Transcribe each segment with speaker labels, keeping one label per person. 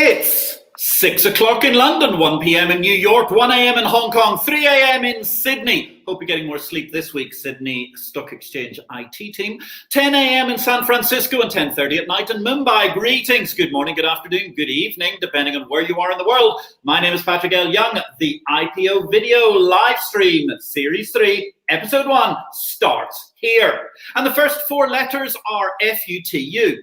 Speaker 1: It's 6 o'clock in London, 1 p.m. in New York, 1 a.m. in Hong Kong, 3 a.m. in Sydney. Hope you're getting more sleep this week, Sydney Stock Exchange IT team. 10 a.m. in San Francisco and 10:30 at night in Mumbai. Greetings, good morning, good afternoon, good evening, depending on where you are in the world. My name is Patrick L. Young. The IPO video live stream, Series 3, Episode 1 starts here. And the first four letters are FUTU.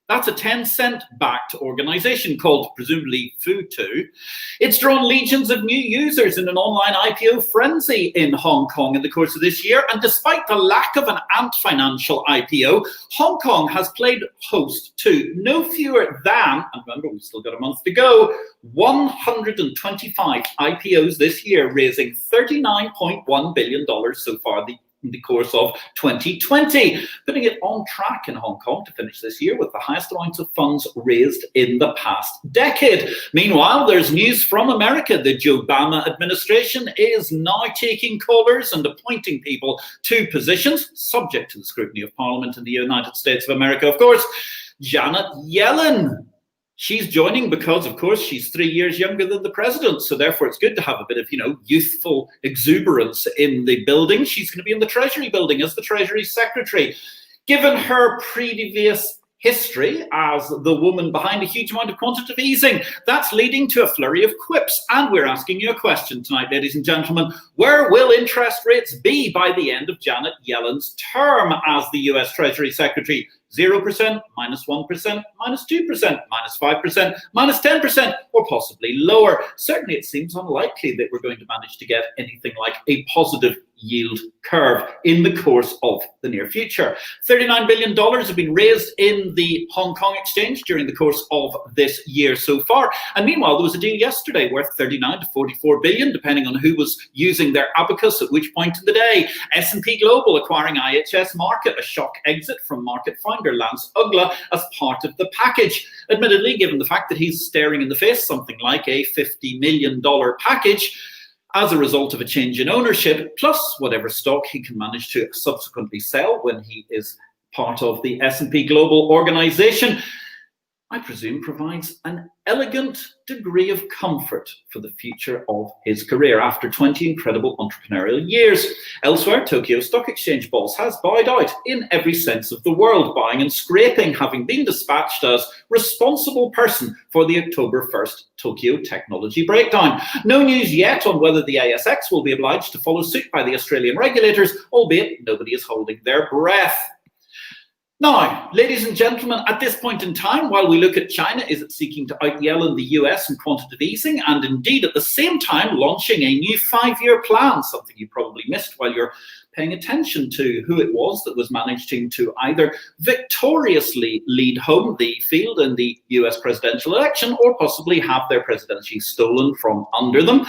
Speaker 1: That's a 10-cent backed organization called presumably Futu. It's drawn legions of new users in an online IPO frenzy in Hong Kong in the course of this year. And despite the lack of an Ant Financial IPO, Hong Kong has played host to no fewer than, and remember we've still got a month to go, 125 IPOs this year, raising $39.1 billion so far in the course of 2020, putting it on track in Hong Kong to finish this year with the highest amount of funds raised in the past decade. Meanwhile, there's news from America. The Joe Biden administration is now taking callers and appointing people to positions subject to the scrutiny of Parliament in the United States of America. Of course, Janet Yellen. She's joining because, of course, she's 3 years younger than the president. So therefore, it's good to have a bit of, youthful exuberance in the building. She's going to be in the Treasury building as the Treasury Secretary. Given her previous history as the woman behind a huge amount of quantitative easing, that's leading to a flurry of quips. And we're asking you a question tonight, ladies and gentlemen. Where will interest rates be by the end of Janet Yellen's term as the US Treasury Secretary? 0%, -1%, -2%, -5%, -10%, or possibly lower. Certainly it seems unlikely that we're going to manage to get anything like a positive yield curve in the course of the near future. $39 billion have been raised in the Hong Kong exchange during the course of this year so far. And meanwhile, there was a deal yesterday worth 39 to 44 billion, depending on who was using their abacus at which point in the day. S&P Global acquiring IHS Markit, a shock exit from market founder Lance Ugla as part of the package. Admittedly, given the fact that he's staring in the face something like a $50 million package, as a result of a change in ownership, plus whatever stock he can manage to subsequently sell when he is part of the S&P Global organization, I presume provides an elegant degree of comfort for the future of his career after 20 incredible entrepreneurial years. Elsewhere, Tokyo Stock Exchange boss has bowed out in every sense of the world, buying and scraping, having been dispatched as responsible person for the October 1st Tokyo technology breakdown. No news yet on whether the ASX will be obliged to follow suit by the Australian regulators, albeit nobody is holding their breath. Now, ladies and gentlemen, at this point in time, while we look at China, is it seeking to out-Yellen the US in quantitative easing, and indeed at the same time launching a new 5-year plan, something you probably missed while you're paying attention to who it was that was managing to either victoriously lead home the field in the US presidential election or possibly have their presidency stolen from under them.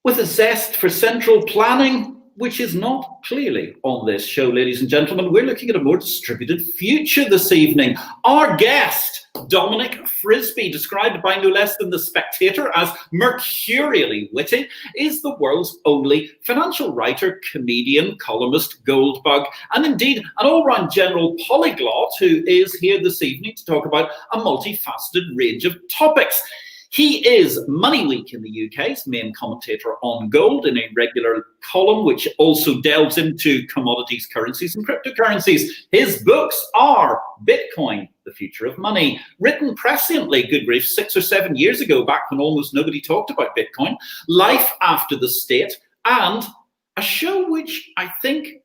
Speaker 1: With a zest for central planning, which is not clearly on this show, ladies and gentlemen. We're looking at a more distributed future this evening. Our guest, Dominic Frisby, described by no less than the Spectator as mercurially witty, is the world's only financial writer, comedian, columnist, goldbug, and indeed an all-round general polyglot who is here this evening to talk about a multifaceted range of topics. He is MoneyWeek in the UK's main commentator on gold in a regular column, which also delves into commodities, currencies, and cryptocurrencies. His books are Bitcoin, The Future of Money, written presciently, good grief, 6 or 7 years ago, back when almost nobody talked about Bitcoin, Life After the State, and a show which I think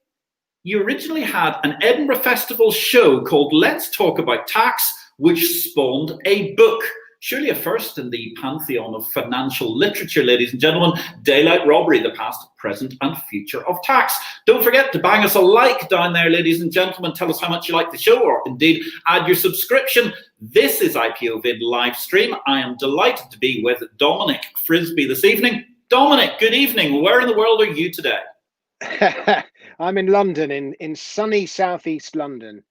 Speaker 1: you originally had an Edinburgh Festival Show called Let's Talk About Tax, which spawned a book. Surely a first in the pantheon of financial literature, ladies and gentlemen. Daylight Robbery, the past, present, and future of tax. Don't forget to bang us a like down there, ladies and gentlemen. Tell us how much you like the show, or indeed add your subscription. This is IPO-VID Livestream. I am delighted to be with Dominic Frisby this evening. Dominic, good evening. Where in the world are you today?
Speaker 2: I'm in London, in sunny southeast London.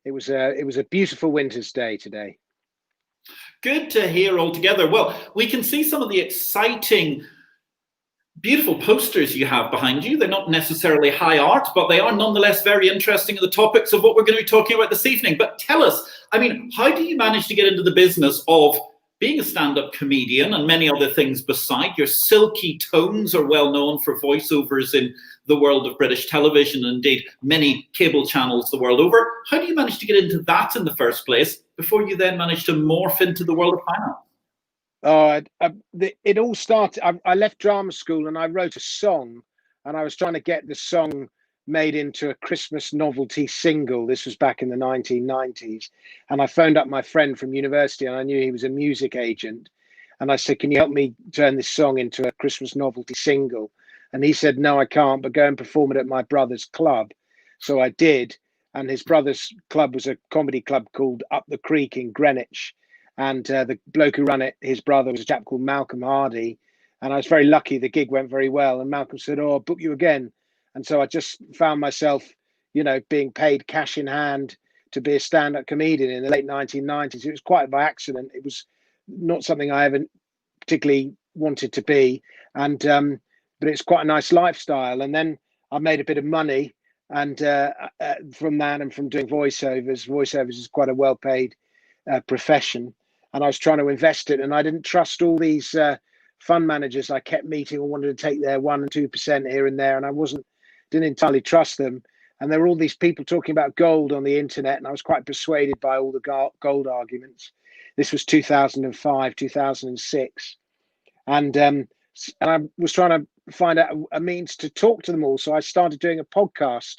Speaker 2: It was a beautiful winter's day today.
Speaker 1: Good to hear altogether. Well, we can see some of the exciting Beautiful posters you have behind you. They're not necessarily high art, but they are nonetheless very interesting in the topics of what we're going to be talking about this evening. But tell us, I mean, how do you manage to get into the business of being a stand-up comedian and many other things beside? Your silky tones are well known for voiceovers in the world of British television, and indeed many cable channels the world over. How do you manage to get into that in the first place before you then manage to morph into the world of finance?
Speaker 2: It all started. I left drama school and I wrote a song, and I was trying to get the song made into a Christmas novelty single. This was back in the 1990s. And I phoned up my friend from university, and I knew he was a music agent. And I said, can you help me turn this song into a Christmas novelty single? And he said, no, I can't, but go and perform it at my brother's club. So I did. And his brother's club was a comedy club called Up the Creek in Greenwich. And the bloke who ran it, his brother, was a chap called Malcolm Hardy. And I was very lucky. The gig went very well. And Malcolm said, oh, I'll book you again. And so I just found myself, you know, being paid cash in hand to be a stand-up comedian in the late 1990s. It was quite by accident. It was not something I ever particularly wanted to be. And but it's quite a nice lifestyle. And then I made a bit of money. And from that and from doing voiceovers is quite a well-paid profession. And I was trying to invest it, and I didn't trust all these fund managers I kept meeting who wanted to take their 1% and 2% here and there, and I didn't entirely trust them. And there were all these people talking about gold on the internet, and I was quite persuaded by all the gold arguments. This was 2005, 2006, and I was trying to find out a means to talk to them all. So I started doing a podcast,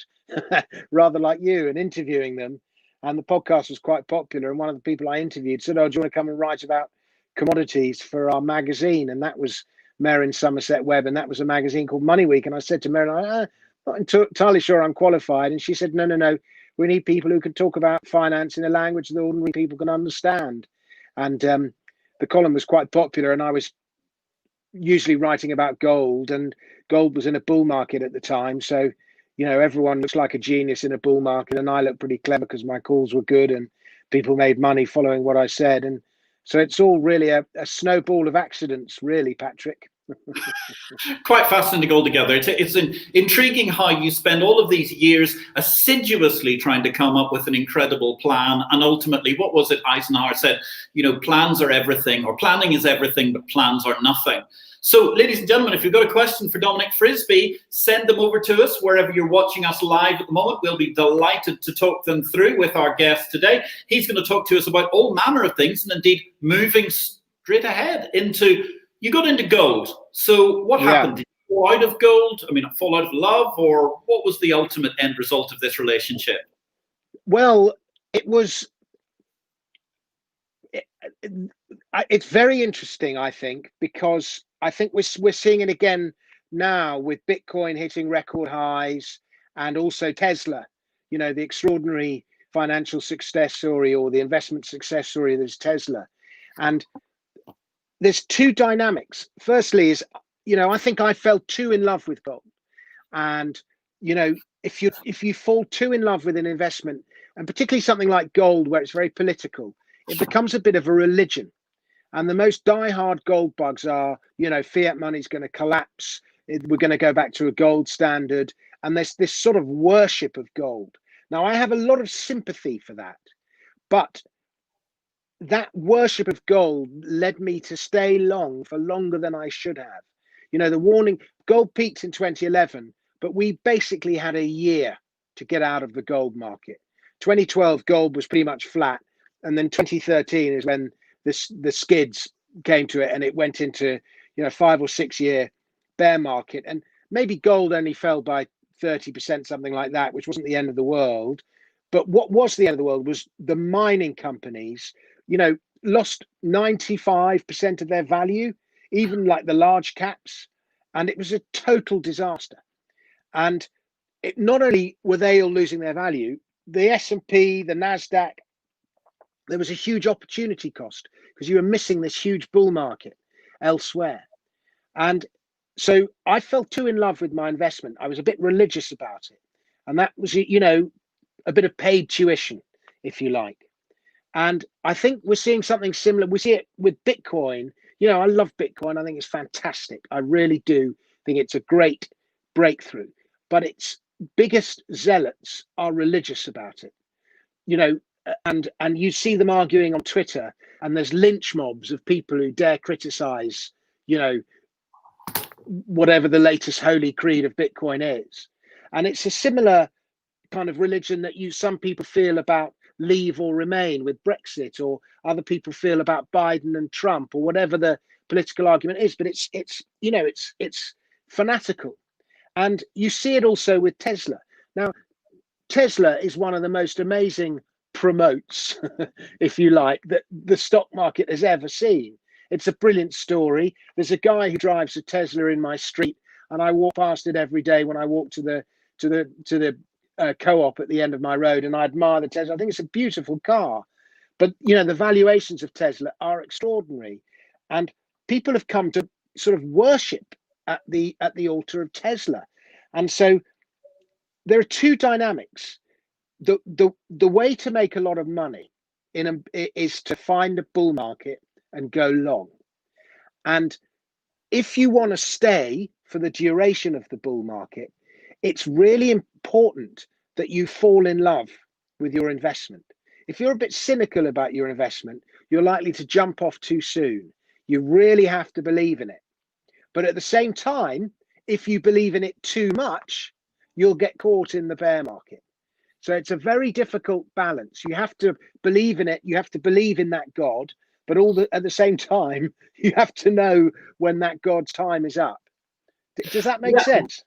Speaker 2: rather like you, and interviewing them. And the podcast was quite popular. And one of the people I interviewed said, oh, do you want to come and write about commodities for our magazine? And that was Marin Somerset Webb. And that was a magazine called MoneyWeek. And I said to Marin, I'm not entirely sure I'm qualified. And she said, no. We need people who can talk about finance in a language that ordinary people can understand. And the column was quite popular. And I was usually writing about gold. And gold was in a bull market at the time. So you know, everyone looks like a genius in a bull market, and I look pretty clever because my calls were good and people made money following what I said. And so it's all really a snowball of accidents, really, Patrick.
Speaker 1: Quite fascinating altogether. It's intriguing how you spend all of these years assiduously trying to come up with an incredible plan, and ultimately, what was it Eisenhower said? You know, plans are everything, or planning is everything, but plans are nothing. So, ladies and gentlemen, if you've got a question for Dominic Frisby, send them over to us wherever you're watching us live at the moment. We'll be delighted to talk them through with our guest today. He's going to talk to us about all manner of things, and indeed moving straight ahead into, you got into gold. So what happened? Did you fall out of gold? I mean, fall out of love, or what was the ultimate end result of this relationship?
Speaker 2: Well, it's very interesting, I think, because I think we're seeing it again now with Bitcoin hitting record highs, and also Tesla, you know, the extraordinary financial success story, or the investment success story that is Tesla. And there's two dynamics. Firstly is, you know, I think I fell too in love with gold. And, you know, if you fall too in love with an investment, and particularly something like gold, where it's very political, it becomes a bit of a religion. And the most diehard gold bugs are, you know, fiat money's going to collapse. We're going to go back to a gold standard. And there's this sort of worship of gold. Now, I have a lot of sympathy for that. But that worship of gold led me to stay long for longer than I should have. You know, the warning, gold peaked in 2011, but we basically had a year to get out of the gold market. 2012, gold was pretty much flat. And then 2013 is when the skids came to it, and it went into, you know, 5 or 6 year bear market. And maybe gold only fell by 30%, something like that, which wasn't the end of the world. But what was the end of the world was the mining companies, you know, lost 95% of their value, even like the large caps. And it was a total disaster. And it, not only were they all losing their value, the S&P, the NASDAQ, there was a huge opportunity cost because you were missing this huge bull market elsewhere. And so I fell too in love with my investment. I was a bit religious about it. And that was, you know, a bit of paid tuition, if you like. And I think we're seeing something similar. We see it with Bitcoin. You know, I love Bitcoin. I think it's fantastic. I really do think it's a great breakthrough, but its biggest zealots are religious about it, you know, and you see them arguing on Twitter, and there's lynch mobs of people who dare criticize, you know, whatever the latest holy creed of Bitcoin is. And it's a similar kind of religion that some people feel about leave or remain with Brexit, or other people feel about Biden and Trump, or whatever the political argument is. But it's you know, it's fanatical. And you see it also with Tesla. Now, Tesla is one of the most amazing promotes, if you like, that the stock market has ever seen. It's a brilliant story. There's a guy who drives a Tesla in my street, and I walk past it every day when I walk to the co-op at the end of my road, and I admire the Tesla. I think it's a beautiful car, but you know, the valuations of Tesla are extraordinary, and people have come to sort of worship at the altar of Tesla. And so there are two dynamics. The way to make a lot of money is to find a bull market and go long. And if you want to stay for the duration of the bull market, it's really important that you fall in love with your investment. If you're a bit cynical about your investment, you're likely to jump off too soon. You really have to believe in it. But at the same time, if you believe in it too much, you'll get caught in the bear market. So it's a very difficult balance. You have to believe in it. You have to believe in that God, but at the same time, you have to know when that God's time is up. Does that make sense?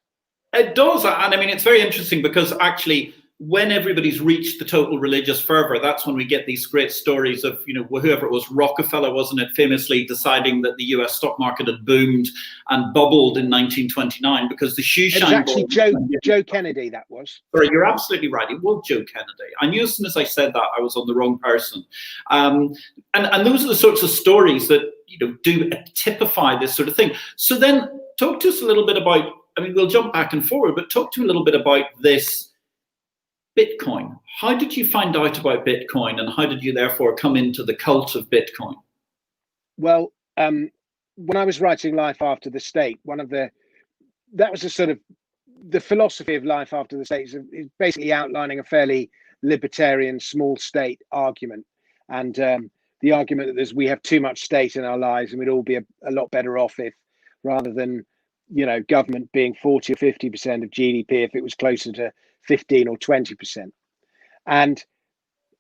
Speaker 1: It does. And I mean, it's very interesting because actually, when everybody's reached the total religious fervor, that's when we get these great stories of, you know, whoever it was, Rockefeller, wasn't it, famously deciding that the US stock market had boomed and bubbled in 1929 because the shoe shine.
Speaker 2: It was actually Joe Kennedy, that was.
Speaker 1: Sorry, you're absolutely right. It was Joe Kennedy. I knew as soon as I said that I was on the wrong person. And those are the sorts of stories that, you know, do typify this sort of thing. So then talk to us a little bit about, I mean, we'll jump back and forward, but talk to me a little bit about this Bitcoin. How did you find out about Bitcoin, and how did you therefore come into the cult of Bitcoin?
Speaker 2: Well, when I was writing Life After the State, that was a sort of the philosophy of Life After the State is basically outlining a fairly libertarian small state argument, and the argument that we have too much state in our lives and we'd all be a lot better off if, rather than, you know, government being 40 or 50% of GDP, if it was closer to 15 or 20%. And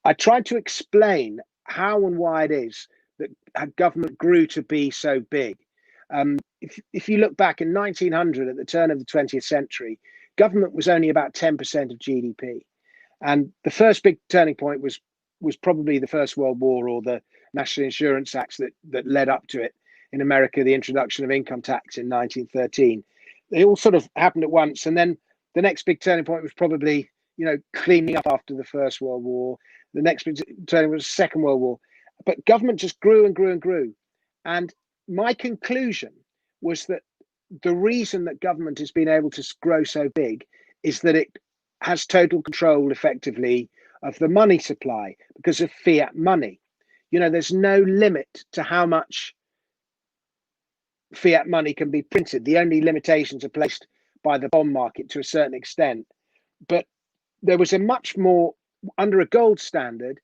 Speaker 2: I tried to explain how and why it is that government grew to be so big. If you look back in 1900, at the turn of the 20th century, government was only about 10% of GDP. And the first big turning point was probably the First World War, or the National Insurance Acts that led up to it. In America, the introduction of income tax in 1913. They all sort of happened at once. And then the next big turning point was probably, you know, cleaning up after the First World War. The next big turning was the Second World War. But government just grew and grew and grew. And my conclusion was that the reason that government has been able to grow so big is that it has total control, effectively, of the money supply because of fiat money. You know, there's no limit to how much fiat money can be printed. The only limitations are placed by the bond market to a certain extent. But there was a much more, under a gold standard,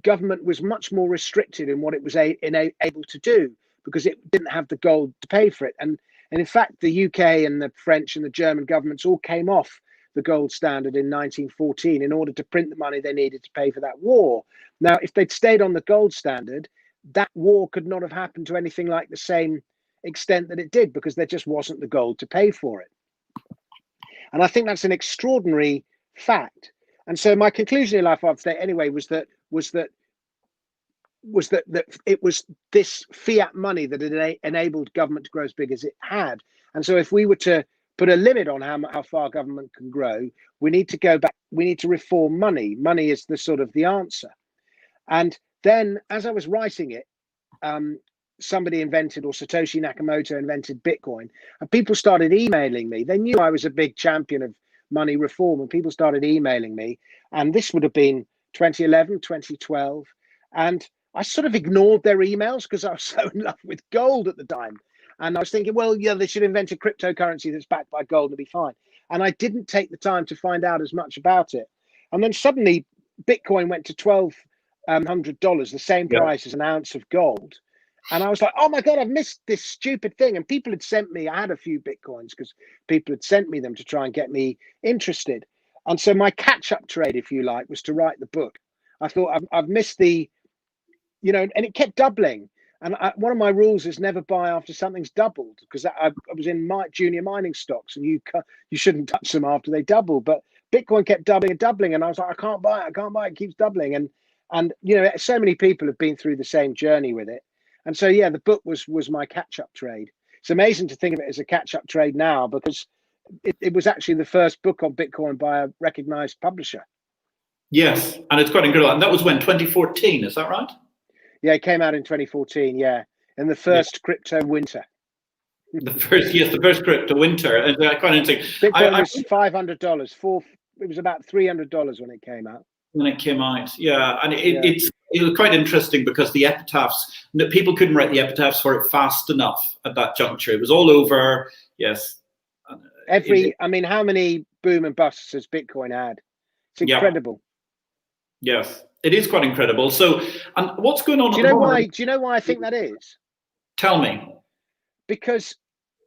Speaker 2: government was much more restricted in what it was able to do because it didn't have the gold to pay for it. And in fact, the UK and the French and the German governments all came off the gold standard in 1914 in order to print the money they needed to pay for that war. Now, if they'd stayed on the gold standard, that war could not have happened to anything like the same extent that it did, because there just wasn't the gold to pay for it. And I think that's an extraordinary fact. And so my conclusion in Life After the State anyway was that it was this fiat money that had enabled government to grow as big as it had. And so if we were to put a limit on how far government can grow, we need to go back, we need to reform money. Money is the sort of the answer. And then as I was writing it, somebody invented, or Satoshi Nakamoto invented Bitcoin, and people started emailing me. They knew I was a big champion of money reform, and people started emailing me. And this would have been 2011, 2012. And I sort of ignored their emails because I was so in love with gold at the time. And I was thinking, well, yeah, they should invent a cryptocurrency that's backed by gold and be fine. And I didn't take the time to find out as much about it. And then suddenly Bitcoin went to $1,200, the same price as an ounce of gold. And I was like, oh my God, I've missed this stupid thing. And people had sent me, I had a few Bitcoins because people had sent me them to try and get me interested. And so my catch-up trade, if you like, was to write the book. I thought I've missed the, you know, and it kept doubling. And one of my rules is never buy after something's doubled, because I was in my junior mining stocks, and you shouldn't touch them after they double. But Bitcoin kept doubling and doubling, and I was like, I can't buy it. It keeps doubling. And you know, so many people have been through the same journey with it. And so, yeah, the book was my catch-up trade. It's amazing to think of it as a catch-up trade now, because it was actually the first book on Bitcoin by a recognized publisher.
Speaker 1: Yes, and it's quite incredible. And that was when, 2014, is that right? Yeah,
Speaker 2: it came out in 2014, in the first crypto winter.
Speaker 1: The first crypto winter. And quite interesting.
Speaker 2: Bitcoin was $500. It was about $300 when it came out.
Speaker 1: When it came out, yeah. And it was quite interesting, because the epitaphs, people couldn't write the epitaphs for it fast enough at that juncture. It was all over, yes.
Speaker 2: I mean, how many boom and busts has Bitcoin had? It's incredible.
Speaker 1: Yes, it is quite incredible. So, and what's going on?
Speaker 2: Do you know why I think that is?
Speaker 1: Tell me.
Speaker 2: Because,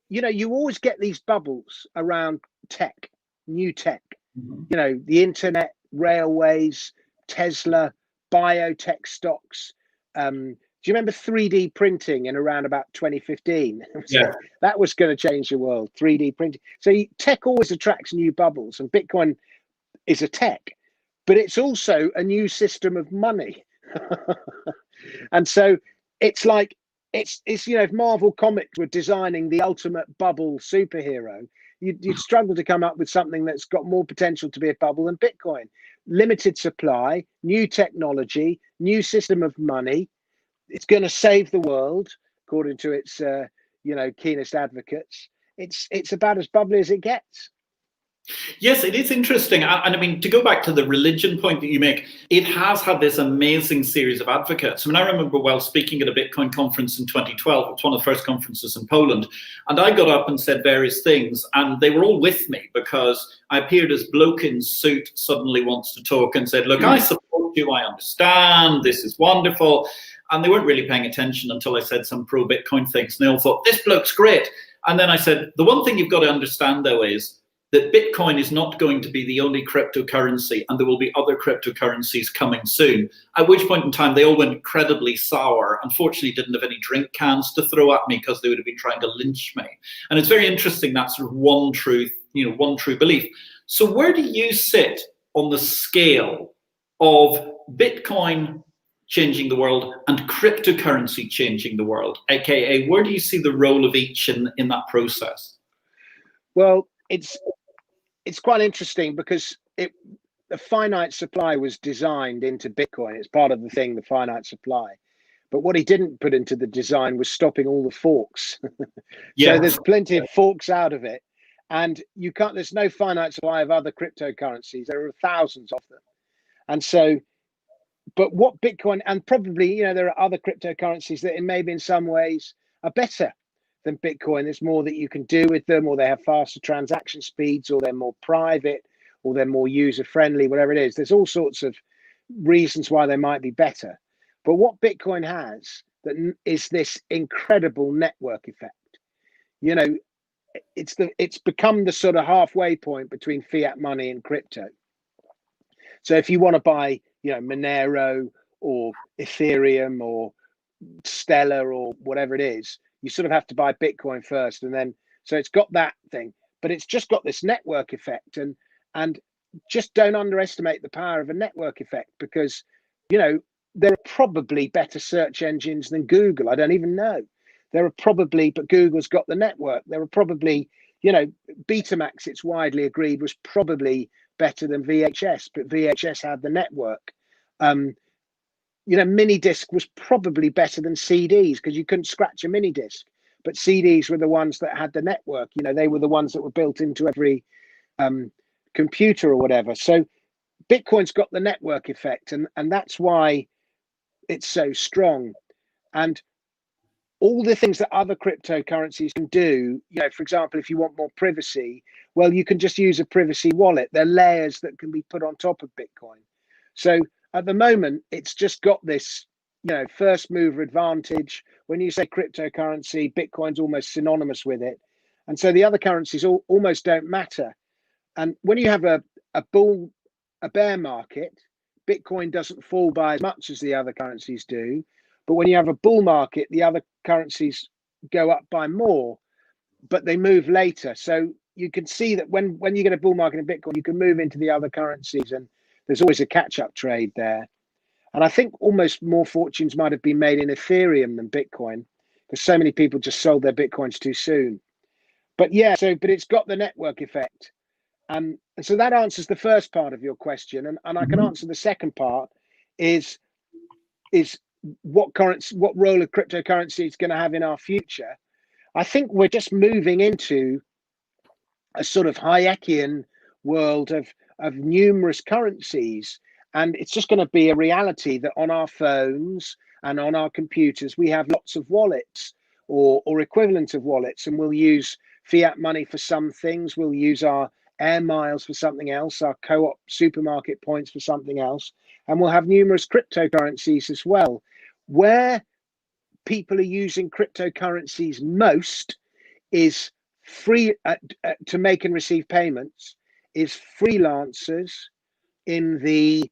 Speaker 2: you know, you always get these bubbles around tech, new tech. Mm-hmm. You know, the internet, railways, Tesla, biotech stocks. Do you remember 3D printing in around about 2015?
Speaker 1: Yeah.
Speaker 2: That was going to change the world, 3D printing. So tech always attracts new bubbles, and Bitcoin is a tech, but it's also a new system of money. And so it's like, it's you know, if Marvel Comics were designing the ultimate bubble superhero, you'd struggle to come up with something that's got more potential to be a bubble than Bitcoin. Limited supply, new technology, new system of money. It's going to save the world, according to its you know, keenest advocates. It's about as bubbly as it gets.
Speaker 1: Yes, it is interesting. And I mean, to go back to the religion point that you make, it has had this amazing series of advocates. I mean, I remember while speaking at a Bitcoin conference in 2012, it's one of the first conferences in Poland, and I got up and said various things, and they were all with me, because I appeared as bloke in suit suddenly wants to talk and said, look, I support you, I understand, this is wonderful. And they weren't really paying attention until I said some pro-Bitcoin things. And they all thought, this bloke's great. And then I said, the one thing you've got to understand, though, is that Bitcoin is not going to be the only cryptocurrency, and there will be other cryptocurrencies coming soon. At which point in time, they all went incredibly sour. Unfortunately, didn't have any drink cans to throw at me, because they would have been trying to lynch me. And it's very interesting, that sort of one truth, you know, one true belief. So where do you sit on the scale of Bitcoin changing the world and cryptocurrency changing the world? AKA, where do you see the role of each in that process?
Speaker 2: Well, it's quite interesting, because the finite supply was designed into Bitcoin. It's part of the thing, the finite supply. But what he didn't put into the design was stopping all the forks. So there's plenty of forks out of it. And there's no finite supply of other cryptocurrencies. There are thousands of them. And so, but what Bitcoin, and probably, you know, there are other cryptocurrencies that maybe in some ways are better than Bitcoin. There's more that you can do with them, or they have faster transaction speeds, or they're more private, or they're more user friendly, whatever it is. There's all sorts of reasons why they might be better. But what Bitcoin has that is this incredible network effect. You know, it's become the sort of halfway point between fiat money and crypto. So if you want to buy, you know, Monero or Ethereum or Stellar or whatever it is, you sort of have to buy Bitcoin first, and then, so it's got that thing, but it's just got this network effect, and just don't underestimate the power of a network effect, because, you know, there are probably better search engines than Google. I don't even know. There are probably, but Google's got the network. There are probably, you know, Betamax, it's widely agreed, was probably better than VHS, but VHS had the network. You know, mini disc was probably better than CDs, because you couldn't scratch a mini disc, but CDs were the ones that had the network. You know, they were the ones that were built into every computer or whatever. So Bitcoin's got the network effect, and that's why it's so strong. And all the things that other cryptocurrencies can do, for example, if you want more privacy, well, you can just use a privacy wallet. They're layers that can be put on top of Bitcoin. So at the moment, it's just got this, first mover advantage. When you say cryptocurrency, Bitcoin's almost synonymous with it. And so the other currencies almost don't matter. And when you have a bear market, Bitcoin doesn't fall by as much as the other currencies do. But when you have a bull market, the other currencies go up by more, but they move later. So you can see that when you get a bull market in Bitcoin, you can move into the other currencies, and there's always a catch-up trade there. And I think almost more fortunes might have been made in Ethereum than Bitcoin, because so many people just sold their Bitcoins too soon. But yeah, but it's got the network effect. And so that answers the first part of your question. And I can answer the second part is what role a cryptocurrency is going to have in our future. I think we're just moving into a sort of Hayekian world of numerous currencies. And it's just going to be a reality that on our phones and on our computers, we have lots of wallets or equivalent of wallets, and we'll use fiat money for some things. We'll use our air miles for something else, our co-op supermarket points for something else. And we'll have numerous cryptocurrencies as well. Where people are using cryptocurrencies most is free to make and receive payments, is freelancers in the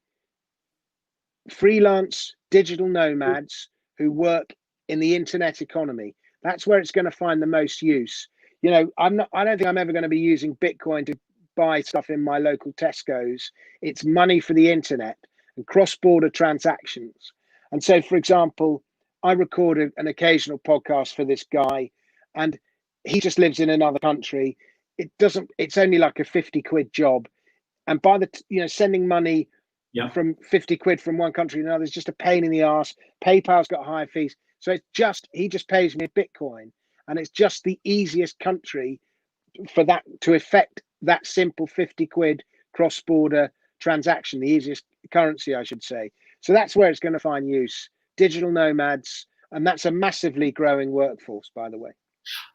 Speaker 2: freelance digital nomads who work in the internet economy. That's where it's going to find the most use. I don't think I'm ever going to be using Bitcoin to buy stuff in my local Tesco's. It's money for the internet and cross-border transactions. And so, for example, I recorded an occasional podcast for this guy, and he just lives in another country. It's only like a 50 quid job. And by sending money from 50 quid from one country to another is just a pain in the ass. PayPal's got higher fees. So he just pays me a Bitcoin, and it's just the easiest country for that to effect that simple 50 quid cross-border transaction, the easiest currency, I should say. So that's where it's going to find use, digital nomads. And that's a massively growing workforce, by the way.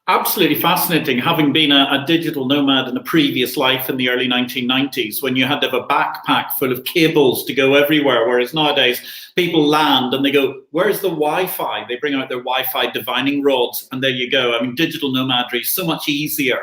Speaker 1: Absolutely fascinating. Having been a digital nomad in a previous life in the early 1990s, when you had to have a backpack full of cables to go everywhere, whereas nowadays people land and they go, where's the Wi-Fi? They bring out their Wi-Fi divining rods, and there you go. I mean, digital nomadry is so much easier.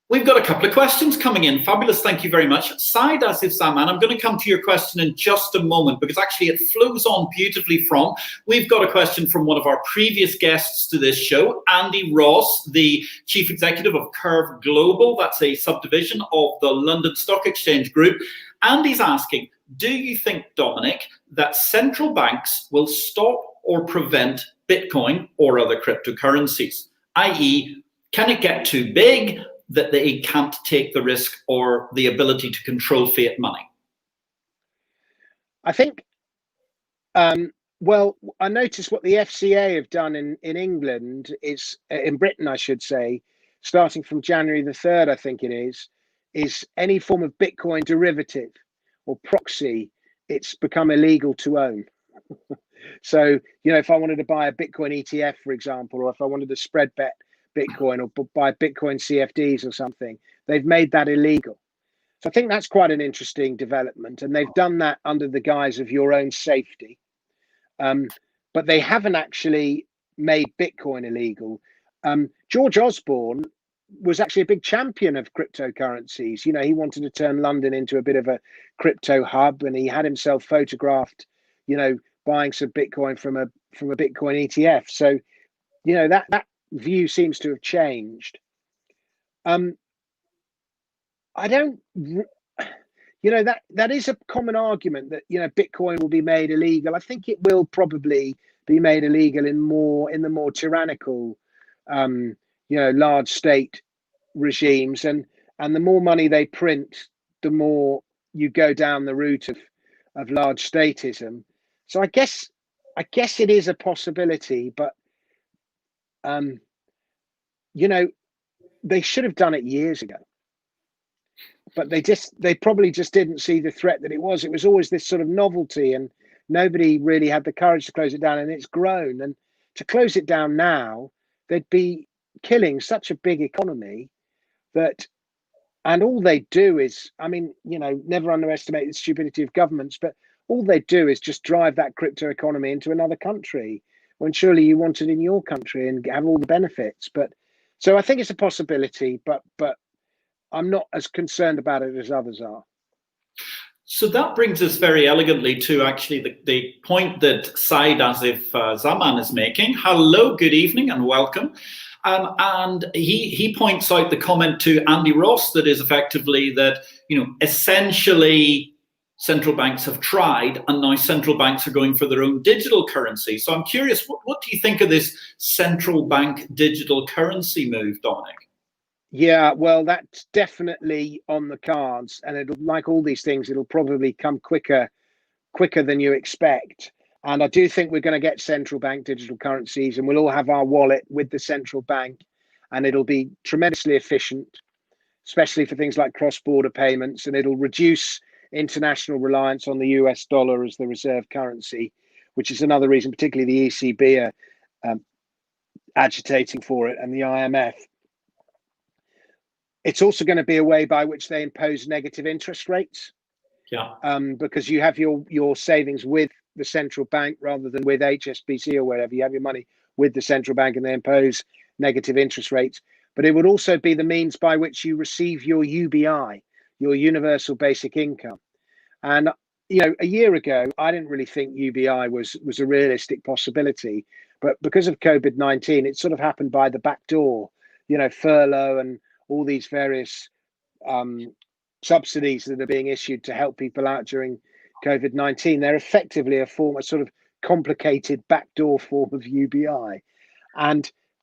Speaker 1: We've got a couple of questions coming in. Fabulous. Thank you very much. Said Asif Zaman, I'm going to come to your question in just a moment, because actually it flows on beautifully from, we've got a question from one of our previous guests to this show, Andy Ross, the Chief Executive of Curve Global. That's a subdivision of the London Stock Exchange Group. Andy's asking, do you think, Dominic, that central banks will stop or prevent Bitcoin or other cryptocurrencies? I.e., can it get too big that they can't take the risk or the ability to control fiat money?
Speaker 2: I think, well, I noticed what the FCA have done in England is, in Britain, I should say, starting from January the 3rd, I think it is any form of Bitcoin derivative or proxy, it's become illegal to own. So, if I wanted to buy a Bitcoin ETF, for example, or if I wanted to spread bet Bitcoin or buy Bitcoin CFDs or something, they've made that illegal. So I think that's quite an interesting development, and they've done that under the guise of your own safety. But they haven't actually made Bitcoin illegal. George Osborne was actually a big champion of cryptocurrencies. He wanted to turn London into a bit of a crypto hub, and he had himself photographed, buying some Bitcoin from a Bitcoin ETF. So, that view seems to have changed. I don't, that is a common argument that, Bitcoin will be made illegal. I think it will probably be made illegal in the more tyrannical, large state regimes, and the more money they print, the more you go down the route of large statism. So I guess it is a possibility, but they should have done it years ago, but they probably just didn't see the threat that it was. It was always this sort of novelty, and nobody really had the courage to close it down, and it's grown. And to close it down now, they'd be killing such a big economy that, and all they do is, I mean, you know, never underestimate the stupidity of governments, but all they do is just drive that crypto economy into another country when surely you want it in your country and have all the benefits. But so I think it's a possibility, but I'm not as concerned about it as others are.
Speaker 1: So that brings us very elegantly to actually the point that Said Asif Zaman is making. Hello, good evening and welcome. And he points out the comment to Andy Ross that is effectively that, you know, essentially central banks have tried and now central banks are going for their own digital currency. So I'm curious, what do you think of this central bank digital currency move, Dominic?
Speaker 2: Yeah, well, that's definitely on the cards, and it'll, like all these things, it'll probably come quicker than you expect. And I do think we're going to get central bank digital currencies, and we'll all have our wallet with the central bank, and it'll be tremendously efficient, especially for things like cross-border payments, and it'll reduce international reliance on the US dollar as the reserve currency, which is another reason, particularly the ECB are agitating for it, and the IMF. It's also going to be a way by which they impose negative interest rates.
Speaker 1: Yeah.
Speaker 2: Because you have your savings with the central bank rather than with HSBC or wherever. You have your money with the central bank and they impose negative interest rates. But it would also be the means by which you receive your UBI, your universal basic income. And, you know, a year ago, I didn't really think UBI was a realistic possibility. But because of COVID-19, it sort of happened by the back door, you know, furlough and all these various subsidies that are being issued to help people out during COVID-19. They're effectively a sort of complicated backdoor form of UBI.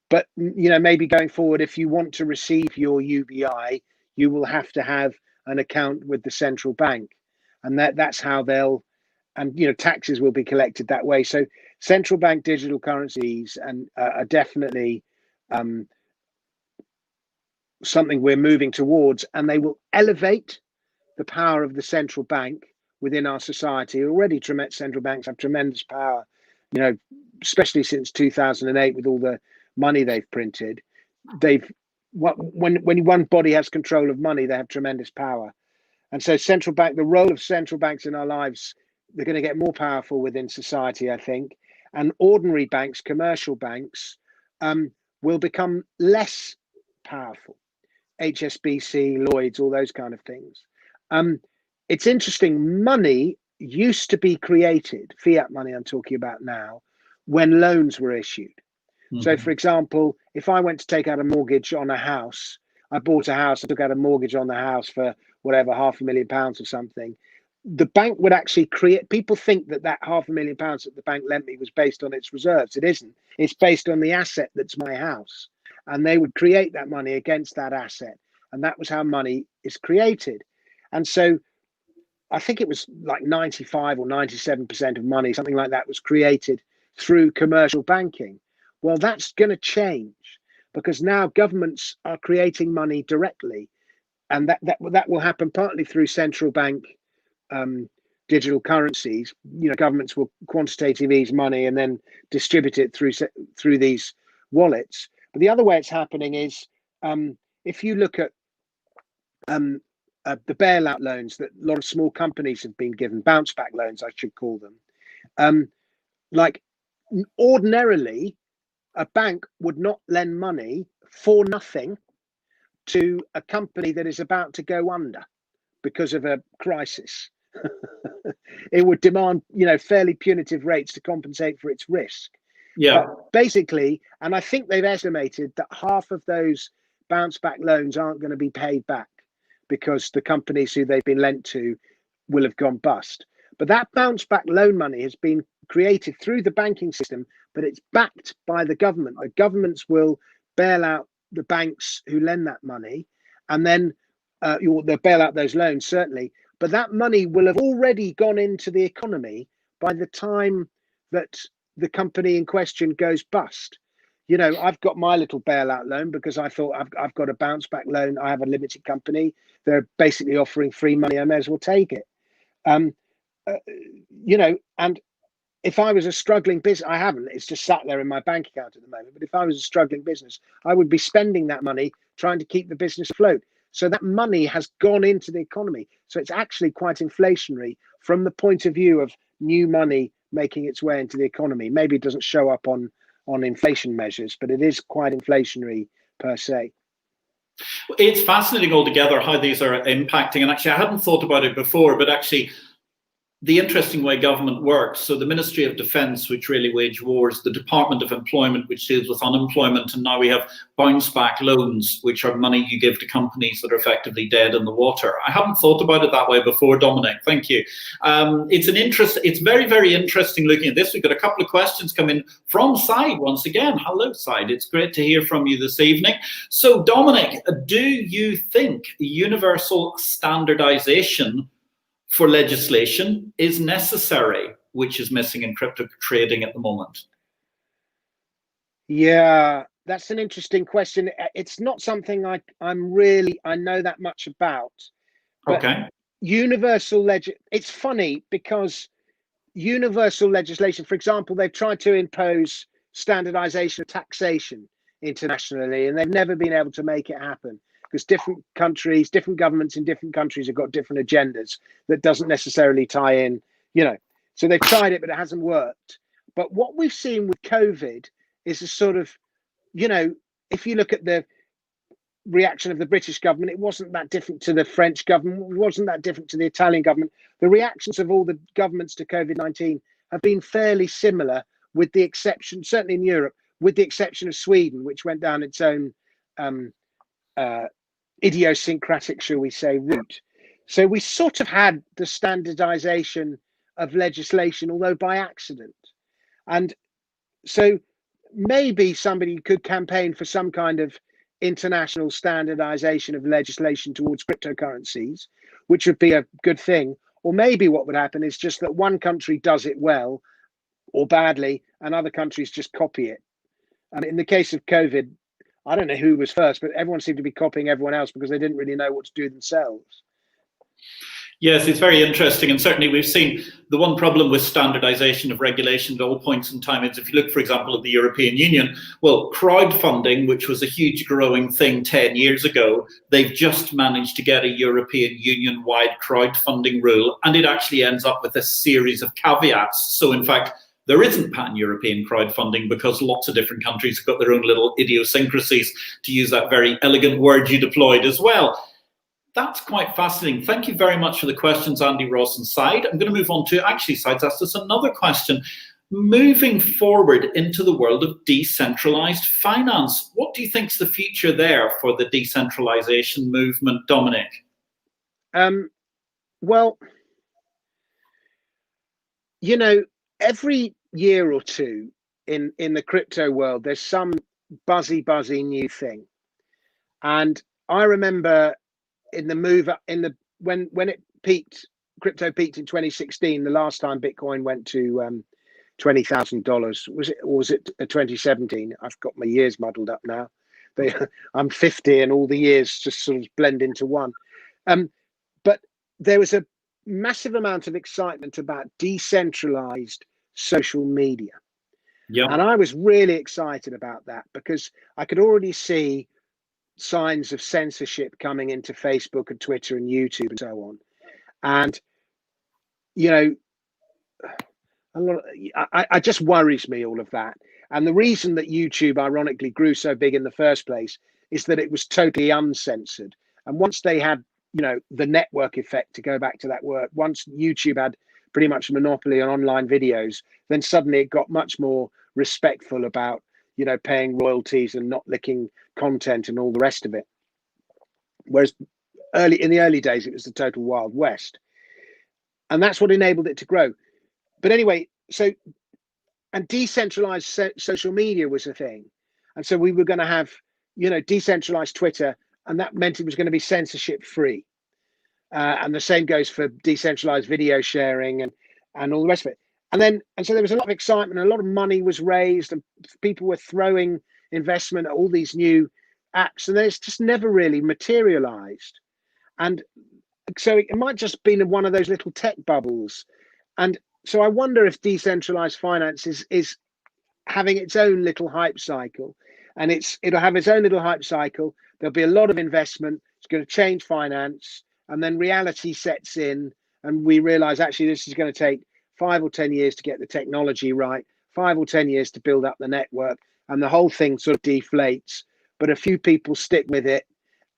Speaker 2: But, you know, maybe going forward, if you want to receive your UBI, you will have to have an account with the central bank. And that's how and, you know, taxes will be collected that way. So central bank digital currencies are definitely something we're moving towards, and they will elevate the power of the central bank within our society. Already central banks have tremendous power, you know, especially since 2008 with all the money they've printed. When one body has control of money, they have tremendous power. And so the role of central banks in our lives, they're going to get more powerful within society, I think. And ordinary banks, commercial banks, will become less powerful. HSBC, Lloyd's, all those kind of things. It's interesting, money used to be created, fiat money I'm talking about now, when loans were issued. Mm-hmm. So for example, if I went to take out a mortgage on a house, I bought a house, I took out a mortgage on the house for whatever, £500,000 or something, the bank would actually people think that £500,000 that the bank lent me was based on its reserves. It isn't. It's based on the asset that's my house. And they would create that money against that asset. And that was how money is created. And so I think it was like 95 or 97% of money, something like that, was created through commercial banking. Well, that's going to change because now governments are creating money directly. And that will happen partly through central bank digital currencies. You know, governments will quantitative ease money and then distribute it through these wallets. But the other way it's happening is if you look at the bailout loans that a lot of small companies have been given, bounce back loans, I should call them. Like ordinarily, a bank would not lend money for nothing to a company that is about to go under because of a crisis. It would demand, you know, fairly punitive rates to compensate for its risk.
Speaker 1: Yeah.
Speaker 2: But basically, and I think they've estimated that half of those bounce back loans aren't going to be paid back because the companies who they've been lent to will have gone bust. But that bounce back loan money has been created through the banking system, but it's backed by the government. The governments will bail out the banks who lend that money, and then they'll bail out those loans, certainly. But that money will have already gone into the economy by the time that the company in question goes bust. You know, I've got my little bailout loan because I thought I've got a bounce back loan. I have a limited company. They're basically offering free money. I may as well take it. You know, and if I was a struggling business, I haven't, it's just sat there in my bank account at the moment. But if I was a struggling business, I would be spending that money trying to keep the business afloat. So that money has gone into the economy. So it's actually quite inflationary from the point of view of new money making its way into the economy. Maybe it doesn't show up on inflation measures, but it is quite inflationary per se.
Speaker 1: It's fascinating altogether how these are impacting. And actually, I hadn't thought about it before, but actually, the interesting way government works. So the Ministry of Defence, which really wage wars, the Department of Employment, which deals with unemployment, and now we have bounce back loans, which are money you give to companies that are effectively dead in the water. I haven't thought about it that way before, Dominic. Thank you. It's very, very interesting looking at this. We've got a couple of questions coming from Side once again. Hello, Side. It's great to hear from you this evening. So, Dominic, do you think universal standardization for legislation is necessary, which is missing in crypto trading at the moment?
Speaker 2: Yeah, that's an interesting question. It's not something I know that much about.
Speaker 1: Okay.
Speaker 2: It's funny because universal legislation, for example, they've tried to impose standardization of taxation internationally, and they've never been able to make it happen. Because different countries, different governments in different countries have got different agendas that doesn't necessarily tie in, So they've tried it, but it hasn't worked. But what we've seen with COVID is a sort of, if you look at the reaction of the British government, it wasn't that different to the French government. It wasn't that different to the Italian government. The reactions of all the governments to COVID-19 have been fairly similar, with the exception, certainly in Europe, with the exception of Sweden, which went down its own idiosyncratic, shall we say, route. So we sort of had the standardization of legislation, although by accident. And so maybe somebody could campaign for some kind of international standardization of legislation towards cryptocurrencies, which would be a good thing. Or maybe what would happen is just that one country does it well or badly, and other countries just copy it. And in the case of COVID, I don't know who was first, but everyone seemed to be copying everyone else because they didn't really know what to do themselves.
Speaker 1: Yes, it's very interesting. And certainly we've seen the one problem with standardization of regulation at all points in time is, if you look, for example, at the European Union, well, crowdfunding, which was a huge growing thing 10 years ago, they've just managed to get a European Union-wide crowdfunding rule, and it actually ends up with a series of caveats. So in fact, there isn't pan-European crowdfunding because lots of different countries have got their own little idiosyncrasies, to use that very elegant word you deployed as well. That's quite fascinating. Thank you very much for the questions, Andy, Ross and Side. I'm going to move on to, actually, Side's asked us another question. Moving forward into the world of decentralized finance, what do you think is the future there for the decentralization movement, Dominic?
Speaker 2: Well, every year or two in the crypto world, there's some buzzy new thing. And I remember in the move up when it peaked, crypto peaked in 2016, the last time Bitcoin went to $20,000. Was it 2017? I've got my years muddled up now. I'm 50 and all the years just sort of blend into one. But there was a massive amount of excitement about decentralized social media. Yeah. And I was really excited about that because I could already see signs of censorship coming into Facebook and Twitter and YouTube and so on. And, it just worries me, all of that. And the reason that YouTube ironically grew so big in the first place is that it was totally uncensored. And once they had, the network effect, to go back to that word, once YouTube had pretty much a monopoly on online videos, then suddenly it got much more respectful about, paying royalties and not licking content and all the rest of it. Whereas in the early days, it was the total Wild West. And that's what enabled it to grow. But anyway, and decentralized social media was a thing. And so we were going to have, decentralized Twitter, and that meant it was going to be censorship free. And the same goes for decentralized video sharing and all the rest of it. And so there was a lot of excitement, and a lot of money was raised, and people were throwing investment at all these new apps, and it's just never really materialized. And so it might just been one of those little tech bubbles. And so I wonder if decentralized finance is having its own little hype cycle, and it'll have its own little hype cycle. There'll be a lot of investment. It's going to change finance, and then reality sets in, and we realize actually this is going to take 5 or 10 years to get the technology right, 5 or 10 years to build up the network, and the whole thing sort of deflates. But a few people stick with it,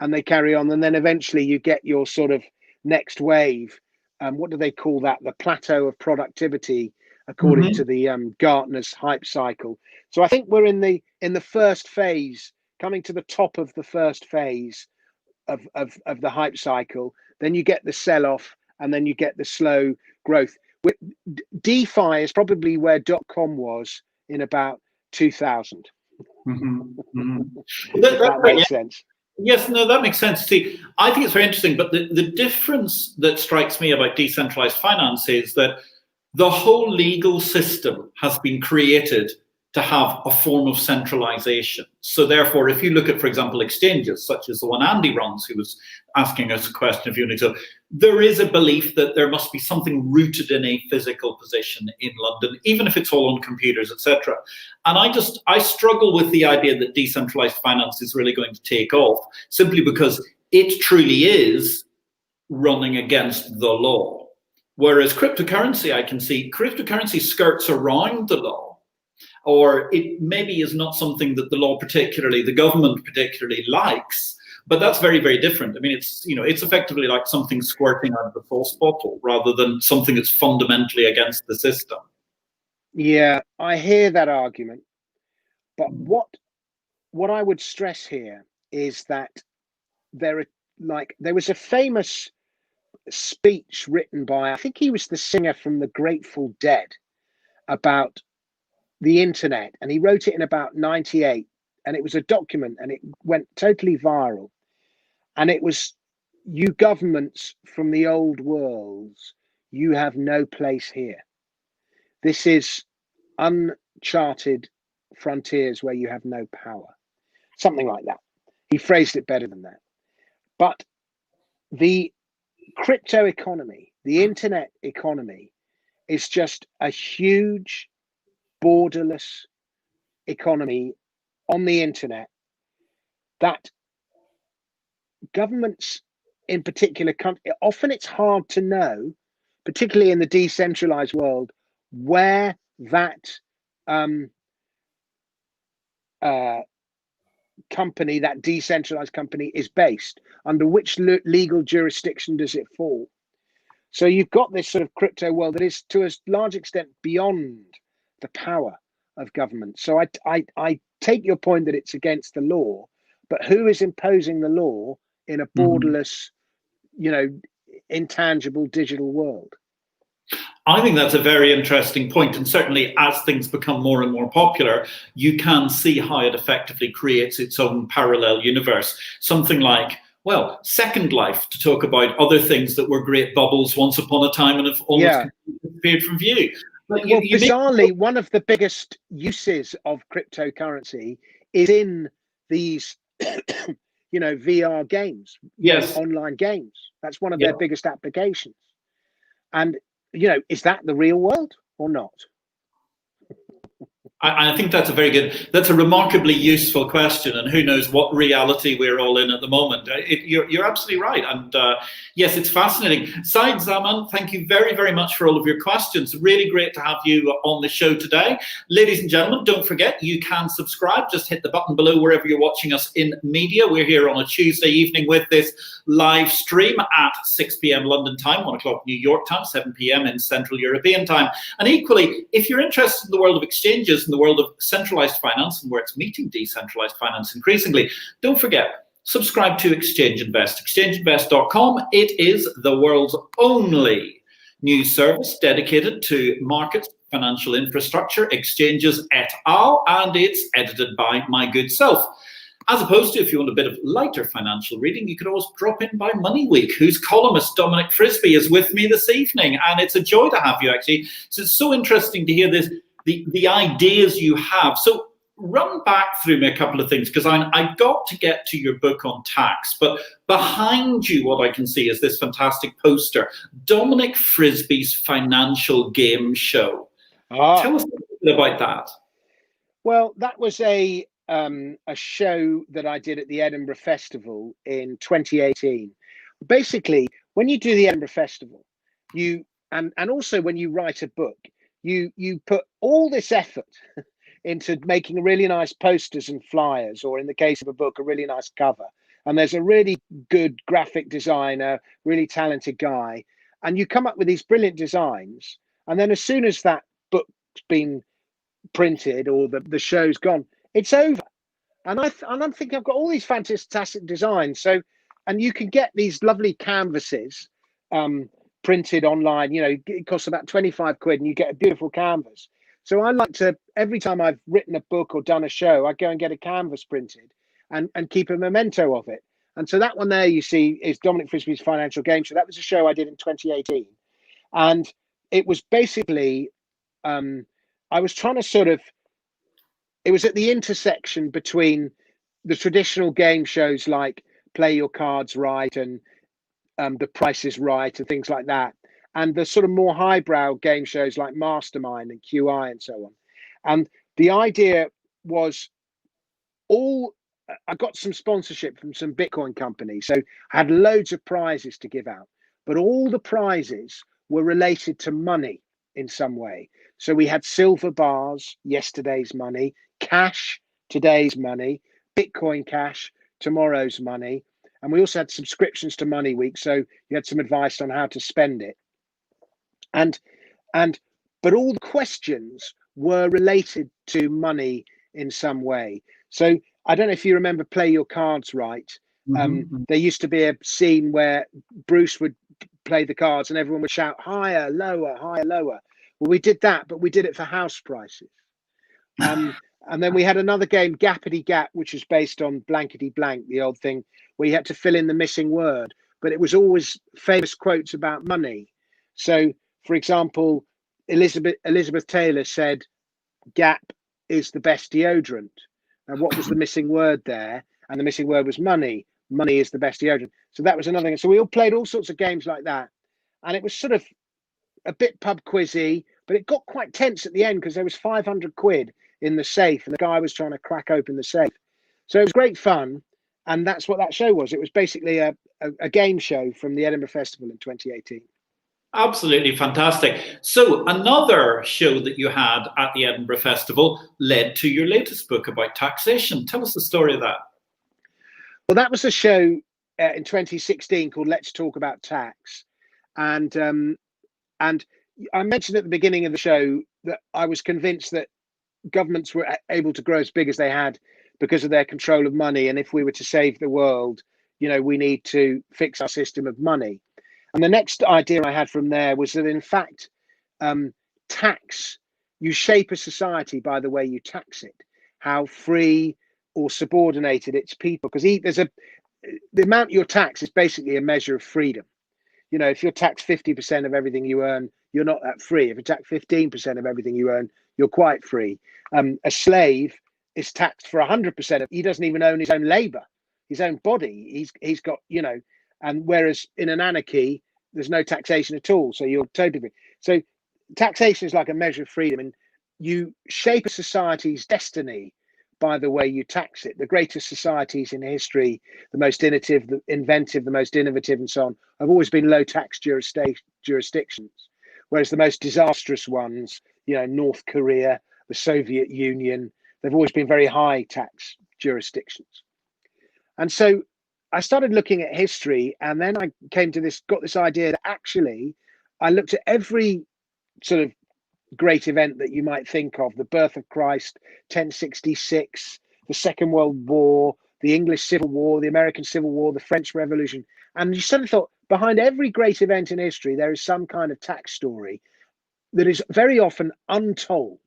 Speaker 2: and they carry on, and then eventually you get your sort of next wave. What do they call that? The plateau of productivity, according to the Gartner's hype cycle. So I think we're in the first phase, coming to the top of the first phase of the hype cycle. Then you get the sell-off, and then you get the slow growth. DeFi is probably where .com was in about 2000. That makes sense.
Speaker 1: Yes, no, that makes sense. See, I think it's very interesting, but the difference that strikes me about decentralized finance is that the whole legal system has been created to have a form of centralization. So therefore, if you look at, for example, exchanges, such as the one Andy runs, who was asking us a question a few minutes ago, there is a belief that there must be something rooted in a physical position in London, even if it's all on computers, etc. And I struggle with the idea that decentralized finance is really going to take off, simply because it truly is running against the law. Whereas cryptocurrency, I can see cryptocurrency skirts around the law, or it maybe is not something that the government particularly likes, but that's very, very different. I mean, it's effectively like something squirting out of a false bottle rather than something that's fundamentally against the system.
Speaker 2: Yeah, I hear that argument, but what I would stress here is that there was a famous speech written by, I think he was the singer from the Grateful Dead, about the internet, and he wrote it in about 98, and it was a document, and it went totally viral, and it was, "You governments from the old worlds, you have no place here. This is uncharted frontiers where you have no power." Something like that. He phrased it better than that. But the crypto economy, the internet economy, is just a huge borderless economy on the internet that governments in particular often it's hard to know, particularly in the decentralized world, where that company, that decentralized company, is based, under which legal jurisdiction does it fall. So you've got this sort of crypto world that is to a large extent beyond the power of government. So I take your point that it's against the law, but who is imposing the law in a borderless, intangible digital world?
Speaker 1: I think that's a very interesting point, and certainly as things become more and more popular, you can see how it effectively creates its own parallel universe. Something like, well, Second Life, to talk about other things that were great bubbles once upon a time and have almost disappeared from view. But
Speaker 2: bizarrely, one of the biggest uses of cryptocurrency is in these, VR games, online games. That's one of their biggest applications. And, is that the real world or not?
Speaker 1: I think that's that's a remarkably useful question, and who knows what reality we're all in at the moment. You're absolutely right, and yes, it's fascinating. Said Zaman, thank you very, very much for all of your questions. Really great to have you on the show today. Ladies and gentlemen, don't forget, you can subscribe. Just hit the button below wherever you're watching us in media. We're here on a Tuesday evening with this live stream at 6 p.m. London time, 1 o'clock New York time, 7 p.m. in Central European time. And equally, if you're interested in the world of exchanges, the world of centralized finance, and where it's meeting decentralized finance increasingly, don't forget, subscribe to Exchange Invest, exchangeinvest.com. It is the world's only news service dedicated to markets, financial infrastructure, exchanges et al., and it's edited by my good self. As opposed to, if you want a bit of lighter financial reading, you could always drop in by MoneyWeek, whose columnist Dominic Frisby is with me this evening, and it's a joy to have you, actually. So it's so interesting to hear this, the ideas you have. So run back through me a couple of things, because I got to get to your book on tax, but behind you, what I can see is this fantastic poster, Dominic Frisby's Financial Game Show. Tell us a bit about that.
Speaker 2: Well, that was a show that I did at the Edinburgh Festival in 2018. Basically, when you do the Edinburgh Festival, you and also when you write a book, you put all this effort into making really nice posters and flyers, or in the case of a book, a really nice cover. And there's a really good graphic designer, really talented guy, and you come up with these brilliant designs. And then as soon as that book's been printed or the show's gone, it's over. And I'm thinking, I've got all these fantastic designs. So, and you can get these lovely canvases printed online. You know, it costs about 25 quid and you get a beautiful canvas. So I like to, every time I've written a book or done a show, I go and get a canvas printed and keep a memento of it. And so that one there you see is Dominic Frisby's Financial Game Show. That was a show I did in 2018. And it was basically, I was trying to sort of, it was at the intersection between the traditional game shows like Play Your Cards Right and The Price is Right and things like that, and the sort of more highbrow game shows like Mastermind and QI and so on. And the idea was I got some sponsorship from some Bitcoin companies. So I had loads of prizes to give out, but all the prizes were related to money in some way. So we had silver bars, yesterday's money, cash, today's money, Bitcoin Cash, tomorrow's money. And we also had subscriptions to MoneyWeek. So you had some advice on how to spend it. But all the questions were related to money in some way. So I don't know if you remember Play Your Cards Right. There used to be a scene where Bruce would play the cards and everyone would shout higher, lower, higher, lower. Well, we did that, but we did it for house prices. And then we had another game, Gappity Gap, which was based on blankety blank, the old thing where you had to fill in the missing word, but it was always famous quotes about money. So, for example, Elizabeth Taylor said, Gap is the best deodorant. And what was the missing word there? And the missing word was money. Money is the best deodorant. So that was another thing. So we all played all sorts of games like that. And it was sort of a bit pub quizzy, but it got quite tense at the end because there was 500 quid in the safe and the guy was trying to crack open the safe. So it was great fun. And that's what that show was. It was basically a game show from the Edinburgh Festival in 2018.
Speaker 1: Absolutely fantastic. So another show that you had at the Edinburgh Festival led to your latest book about taxation. Tell us the story of that.
Speaker 2: Well, that was a show in 2016 called Let's Talk About Tax. And I mentioned at the beginning of the show that I was convinced that governments were able to grow as big as they had because of their control of money. And if we were to save the world, you know, we need to fix our system of money. And the next idea I had from there was that, in fact, tax, you shape a society by the way you tax it, how free or subordinated its people. Because the amount you're taxed is basically a measure of freedom. You know, if you're taxed 50% of everything you earn, you're not that free. If you're taxed 15% of everything you earn, you're quite free. A slave is taxed for 100%. He doesn't even own his own labor, his own body. He's got, you know, and whereas in an anarchy, there's no taxation at all. So you're totally free. So taxation is like a measure of freedom, and you shape a society's destiny by the way you tax it. The greatest societies in history, the most innovative, the most innovative, and so on, have always been low tax jurisdictions. Whereas the most disastrous ones, you know, North Korea, the Soviet Union, they've always been very high tax jurisdictions. And so I started looking at history, and then I got this idea that actually I looked at every sort of great event that you might think of: the birth of Christ, 1066, the Second World War, the English Civil War, the American Civil War, the French Revolution. And you suddenly thought, behind every great event in history, there is some kind of tax story that is very often untold.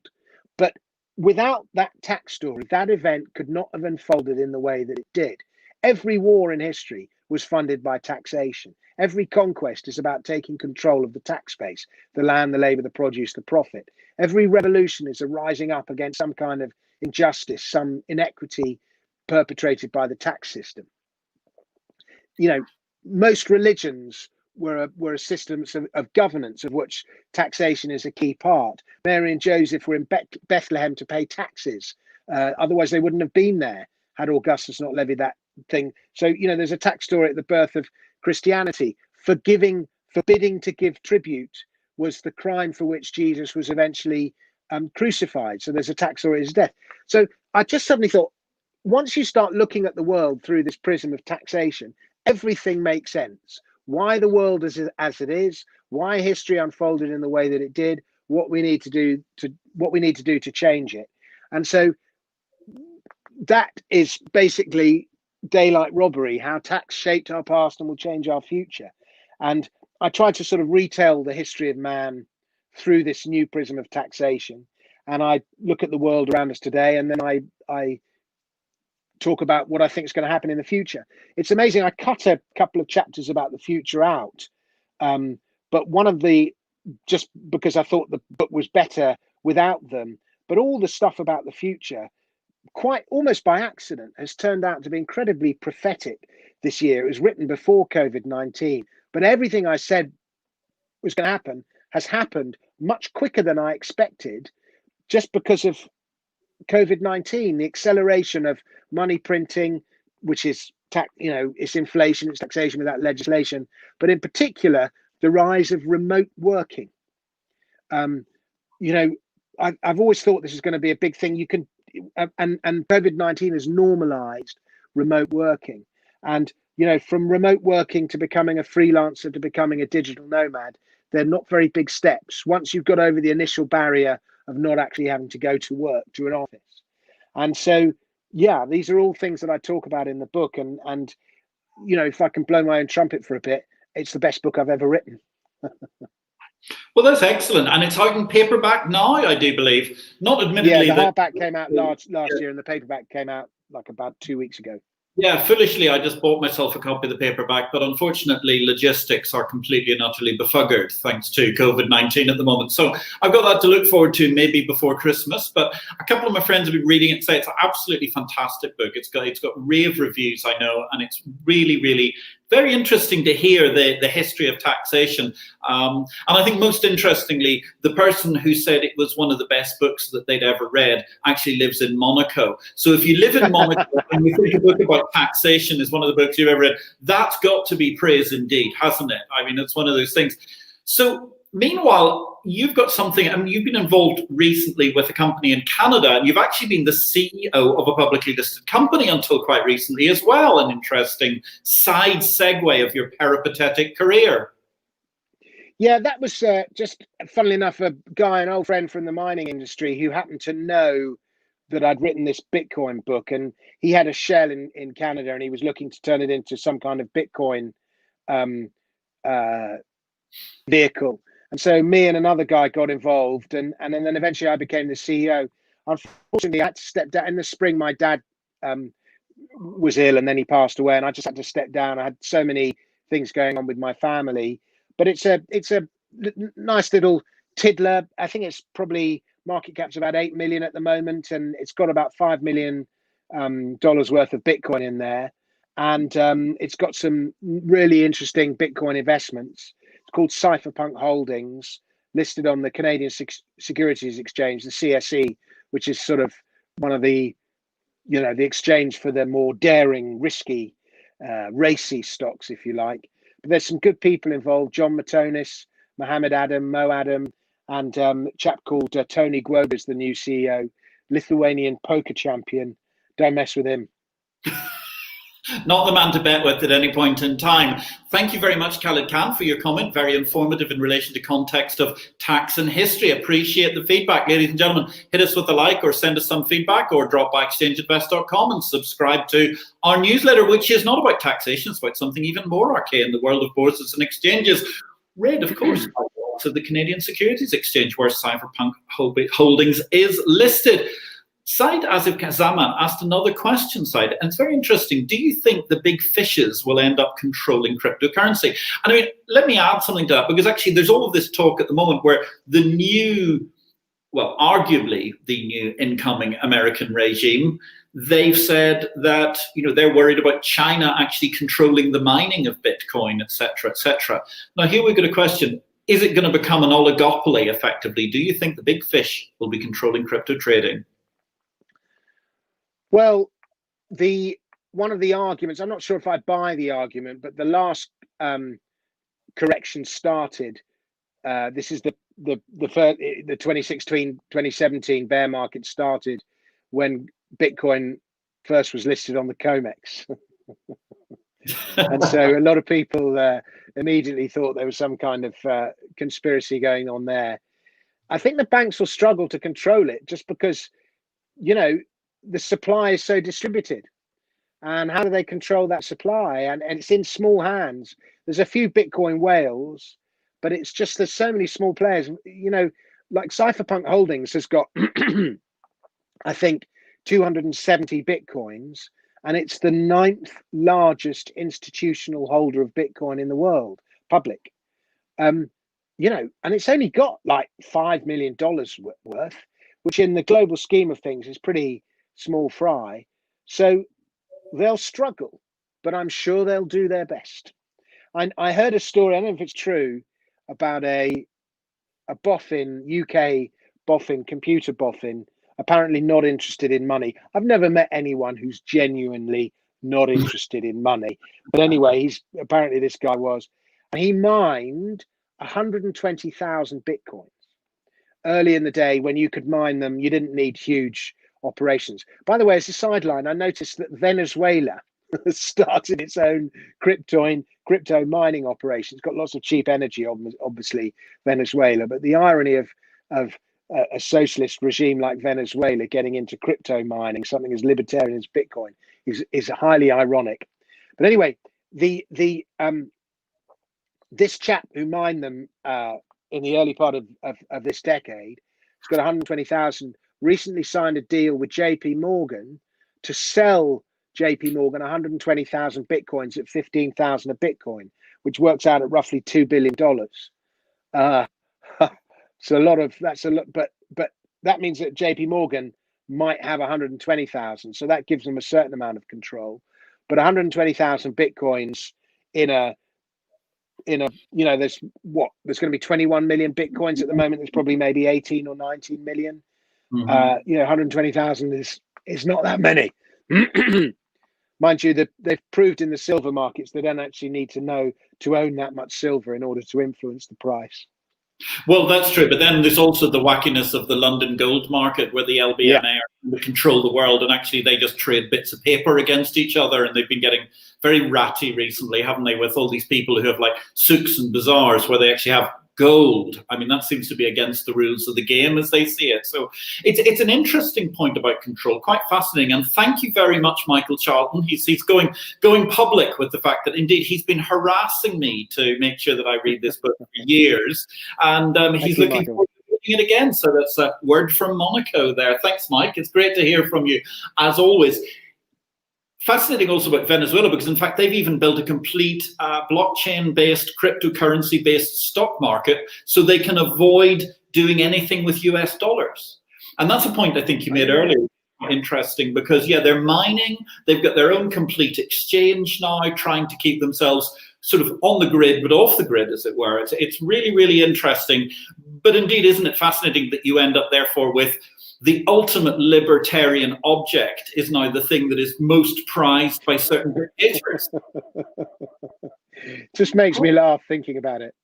Speaker 2: But without that tax story, that event could not have unfolded in the way that it did. Every war in history was funded by taxation. Every conquest is about taking control of the tax base, the land, the labor, the produce, the profit. Every revolution is a rising up against some kind of injustice, some inequity perpetrated by the tax system. You know, most religions were systems of governance of which taxation is a key part. Mary and Joseph were in Bethlehem to pay taxes. Otherwise, they wouldn't have been there had Augustus not levied that thing. So, you know, there's a tax story at the birth of Christianity. Forbidding to give tribute was the crime for which Jesus was eventually crucified. So there's a tax story at his death. So I just suddenly thought, once you start looking at the world through this prism of taxation, everything makes sense. Why the world is as it is, why history unfolded in the way that it did, what we need to do to change it. And so that is basically daylight robbery, how tax shaped our past and will change our future. And I try to sort of retell the history of man through this new prism of taxation. And I look at the world around us today, and then I talk about what I think is going to happen in the future. It's amazing. I cut a couple of chapters about the future out, but one of the, just because I thought the book was better without them, but all the stuff about the future, quite almost by accident, has turned out to be incredibly prophetic this year. It was written before COVID-19, but everything I said was going to happen has happened much quicker than I expected, just because of COVID-19, the acceleration of money printing, which is it's inflation, it's taxation without legislation, but in particular the rise of remote working. I've always thought this is going to be a big thing. You can, and COVID-19 has normalized remote working, and from remote working to becoming a freelancer to becoming a digital nomad, they're not very big steps. Once you've got over the initial barrier of not actually having to go to work to an office. And so, yeah, these are all things that I talk about in the book. And if I can blow my own trumpet for a bit, it's the best book I've ever written.
Speaker 1: Well, that's excellent. And it's out in paperback now, I do believe. Not admittedly.
Speaker 2: Yeah, the hardback came out last year, and the paperback came out like about 2 weeks ago.
Speaker 1: Yeah, foolishly, I just bought myself a copy of the paperback, but unfortunately, logistics are completely and utterly befuggered thanks to COVID-19 at the moment. So I've got that to look forward to maybe before Christmas. But a couple of my friends have been reading it and say it's an absolutely fantastic book. It's got rave reviews, I know, and it's really, really very interesting to hear the history of taxation. And I think most interestingly, the person who said it was one of the best books that they'd ever read actually lives in Monaco. So if you live in Monaco and you think a book about taxation is one of the books you've ever read, that's got to be praise indeed, hasn't it? I mean, it's one of those things. So meanwhile, you've got something, I mean, you've been involved recently with a company in Canada, and you've actually been the CEO of a publicly listed company until quite recently as well. An interesting side segue of your peripatetic career.
Speaker 2: Yeah, that was just, funnily enough, an old friend from the mining industry who happened to know that I'd written this Bitcoin book, and he had a shell in Canada, and he was looking to turn it into some kind of Bitcoin vehicle. And so me and another guy got involved, and then eventually I became the CEO. Unfortunately, I had to step down. In the spring, my dad was ill, and then he passed away, and I just had to step down. I had so many things going on with my family. But it's a nice little tiddler. I think it's probably market cap's about 8 million at the moment, and it's got about $5 million worth of Bitcoin in there. And it's got some really interesting Bitcoin investments. It's called Cypherpunk Holdings, listed on the Canadian Securities Exchange, the CSE, which is sort of one of the, the exchange for the more daring, risky, racy stocks, if you like. But there's some good people involved: John Matonis, Mohammed Adam, Mo Adam, and a chap called Tony Guoba is the new CEO, Lithuanian poker champion. Don't mess with him.
Speaker 1: Not the man to bet with at any point in time. Thank you very much, Khaled Khan, for your comment. Very informative in relation to context of tax and history. Appreciate the feedback. Ladies and gentlemen, hit us with a like or send us some feedback, or drop by exchangeinvest.com and subscribe to our newsletter, which is not about taxation. It's about something even more arcane in the world of bourses and exchanges. Read, of course, by the likes of the Canadian Securities Exchange, where Cypherpunk Holdings is listed. Said Asif Zaman asked another question, Said, and it's very interesting. Do you think the big fishes will end up controlling cryptocurrency? And I mean, let me add something to that, because actually there's all of this talk at the moment where the new well, arguably the new incoming American regime, they've said that, they're worried about China actually controlling the mining of Bitcoin, et cetera, et cetera. Now, here we've got a question. Is it going to become an oligopoly effectively? Do you think the big fish will be controlling crypto trading?
Speaker 2: Well, one of the arguments, I'm not sure if I buy the argument, but the last correction started. This is the 2016-2017 bear market started when Bitcoin first was listed on the COMEX. And so a lot of people immediately thought there was some kind of conspiracy going on there. I think the banks will struggle to control it just because, the supply is so distributed. And how do they control that supply? And it's in small hands. There's a few Bitcoin whales, but it's just there's so many small players. Like Cypherpunk Holdings has got, I think, 270 Bitcoins, and it's the 9th largest institutional holder of Bitcoin in the world, public. And it's only got like $5 million worth, which in the global scheme of things is pretty small fry. So they'll struggle, but I'm sure they'll do their best. I heard a story, I don't know if it's true, about a boffin, UK boffin, computer boffin, apparently not interested in money. I've never met anyone who's genuinely not interested in money. But anyway, apparently this guy was. And he mined 120,000 Bitcoins. Early in the day when you could mine them, you didn't need huge operations. By the way, as a sideline, I noticed that Venezuela has started its own crypto mining operation. It's got lots of cheap energy, obviously, Venezuela. But the irony of a socialist regime like Venezuela getting into crypto mining, something as libertarian as Bitcoin, is highly ironic. But anyway, this chap who mined them in the early part of this decade has got 120,000. Recently signed a deal with JP Morgan to sell JP Morgan 120,000 Bitcoins at 15,000 a Bitcoin, which works out at roughly $2 billion. So that's a lot, but that means that JP Morgan might have 120,000. So that gives them a certain amount of control. But 120,000 Bitcoins there's going to be 21 million Bitcoins at the moment. There's probably maybe 18 or 19 million. 120,000 is not that many. Mind you, that they've proved in the silver markets they don't actually need to own that much silver in order to influence the price.
Speaker 1: Well, that's true. But then there's also the wackiness of the London gold market where the LBMA control the world, and actually they just trade bits of paper against each other. And they've been getting very ratty recently, haven't they, with all these people who have like souks and bazaars where they actually have gold. I mean, that seems to be against the rules of the game as they see it. So it's an interesting point about control, quite fascinating. And thank you very much, Michael Charlton. He's going public with the fact that indeed he's been harassing me to make sure that I read this book for years. And he's looking forward to reading it again. So that's a word from Monaco there. Thanks, Mike. It's great to hear from you, as always. Fascinating also about Venezuela, because in fact they've even built a complete blockchain-based, cryptocurrency-based stock market so they can avoid doing anything with US dollars. And that's a point I think you made earlier. Interesting, because they're mining, they've got their own complete exchange now, trying to keep themselves sort of on the grid, but off the grid, as it were. It's really, really interesting. But indeed, isn't it fascinating that you end up therefore with the ultimate libertarian object is now the thing that is most prized by certain dictators?
Speaker 2: Just makes me laugh thinking about it.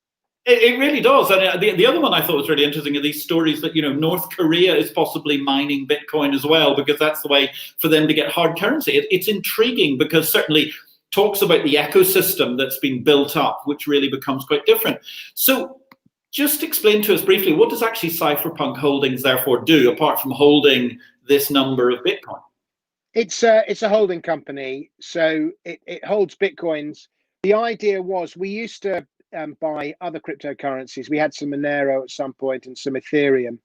Speaker 1: It really does. And the other one I thought was really interesting are these stories that, North Korea is possibly mining Bitcoin as well, because that's the way for them to get hard currency. It's intriguing because certainly talks about the ecosystem that's been built up, which really becomes quite different. So just explain to us briefly, what does actually Cypherpunk Holdings therefore do, apart from holding this number of Bitcoin?
Speaker 2: It's a holding company, so it holds Bitcoins. The idea was we used to buy other cryptocurrencies. We had some Monero at some point and some Ethereum,